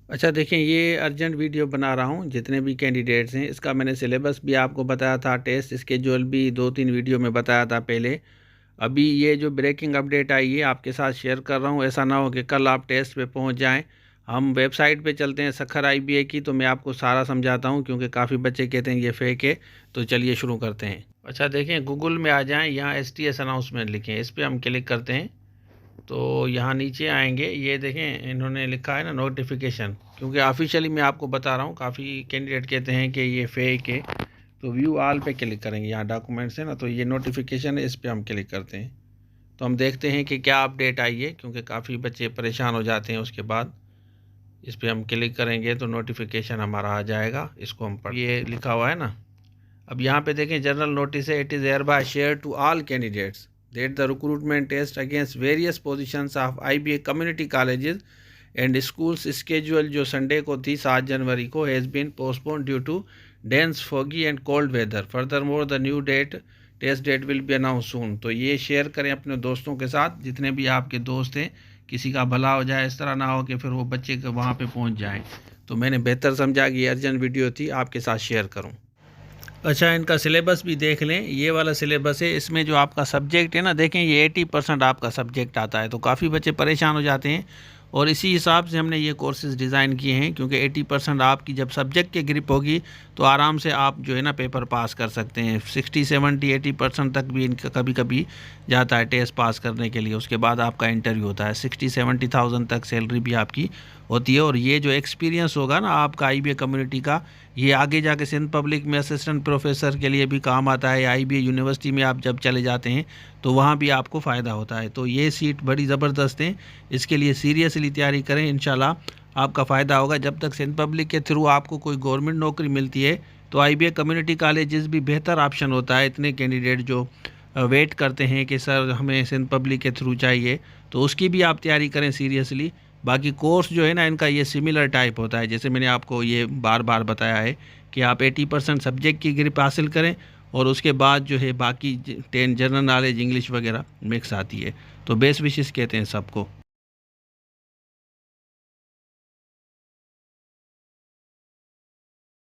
अच्छा देखें, ये अर्जेंट वीडियो बना रहा हूँ। जितने भी कैंडिडेट्स हैं इसका मैंने सिलेबस भी आपको बताया था, टेस्ट स्केड्यूल भी 2-3 वीडियो में बताया था पहले। अभी ये जो ब्रेकिंग अपडेट आई है आपके साथ शेयर कर रहा हूँ। ऐसा ना हो कि कल आप टेस्ट पे पहुँच जाएं। हम वेबसाइट पे चलते हैं सखर IBA की, तो मैं आपको सारा समझाता हूँ क्योंकि काफ़ी बच्चे कहते हैं ये फेक है। तो चलिए शुरू करते हैं। अच्छा देखें, गूगल में आ जाएँ, यहाँ STS अनाउंसमेंट लिखें, इस पर हम क्लिक करते हैं। तो यहाँ नीचे आएंगे, ये देखें इन्होंने लिखा है ना नोटिफिकेशन, क्योंकि ऑफिशियली मैं आपको बता रहा हूँ, काफ़ी कैंडिडेट कहते हैं कि ये फेक है। तो व्यू ऑल पे क्लिक करेंगे, यहाँ डॉक्यूमेंट्स है ना, तो ये नोटिफिकेशन है, इस पर हम क्लिक करते हैं। तो हम देखते हैं कि क्या अपडेट आई है, क्योंकि काफ़ी बच्चे परेशान हो जाते हैं उसके बाद। इस पर हम क्लिक करेंगे तो नोटिफिकेशन हमारा आ जाएगा, इसको हम पढ़, ये लिखा हुआ है ना। अब यहाँ पे देखें जनरल नोटिस है, it is hereby shared to all candidates that the recruitment test against various positions of IBA community colleges and schools schedule जो संडे को थी 7 जनवरी को has been postponed due to dense foggy and cold weather. Furthermore the new test date will be announce soon. तो ये share करें अपने दोस्तों के साथ, जितने भी आपके दोस्त हैं, किसी का भला हो जाए, इस तरह ना हो कि फिर वो बच्चे के वहाँ पे पहुँच जाएं। तो मैंने बेहतर समझा कि अर्जेंट वीडियो थी, आपके साथ शेयर करूँ। अच्छा, इनका सिलेबस भी देख लें, ये वाला सिलेबस है। इसमें जो आपका सब्जेक्ट है ना, देखें ये 80% आपका सब्जेक्ट आता है, तो काफ़ी बच्चे परेशान हो जाते हैं। और इसी हिसाब से हमने ये कोर्सेज़ डिज़ाइन किए हैं, क्योंकि 80% आपकी जब सब्जेक्ट की ग्रिप होगी तो आराम से आप जो है ना पेपर पास कर सकते हैं। 60, 70, 80% तक भी इनका कभी कभी जाता है टेस्ट पास करने के लिए। उसके बाद आपका इंटरव्यू होता है, 60-70,000 तक सैलरी भी आपकी होती है। और ये जो एक्सपीरियंस होगा ना आपका IBA कम्युनिटी का, ये आगे जाके सिंध पब्लिक में असिस्टेंट प्रोफेसर के लिए भी काम आता है। IBA यूनिवर्सिटी में आप जब चले जाते हैं तो वहाँ भी आपको फ़ायदा होता है। तो ये सीट बड़ी ज़बरदस्त है, इसके लिए सीरियसली तैयारी करें, इंशाल्लाह आपका फ़ायदा होगा। जब तक सिंध पब्लिक के थ्रू आपको कोई गवर्नमेंट नौकरी मिलती है तो IBA कम्युनिटी कॉलेजेस भी बेहतर ऑप्शन होता है। इतने कैंडिडेट जो वेट करते हैं कि सर हमें सिंध पब्लिक के थ्रू चाहिए, तो उसकी भी आप तैयारी करें सीरियसली। बाकी कोर्स जो है ना इनका, ये सिमिलर टाइप होता है, जैसे मैंने आपको ये बार बार बताया है कि आप 80% सब्जेक्ट की ग्रिप हासिल करें और उसके बाद जो है बाकी 10 जनरल नॉलेज, इंग्लिश वगैरह मिक्स आती है। तो बेस्ट विशेस कहते हैं सबको।